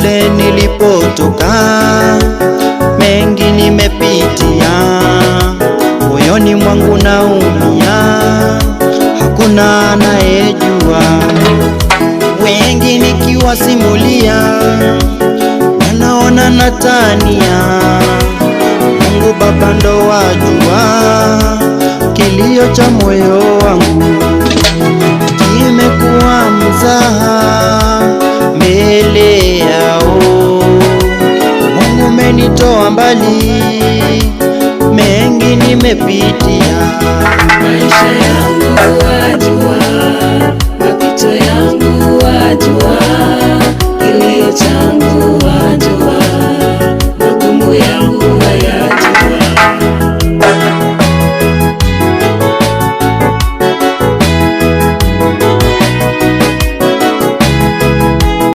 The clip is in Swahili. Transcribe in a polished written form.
kule nilipotoka, mengi nimepitia, moyoni mwangu naumia, hakuna anayejua. Wengi nikiwasimulia, wanaona natania, Mungu Baba ndo wajua kilio cha moyo wangu. Kimekuwa mzaha mbele yao, Mungu menitoa mbali, mengi nimepitia. Maisha yangu wajua, mapito yangu wajua.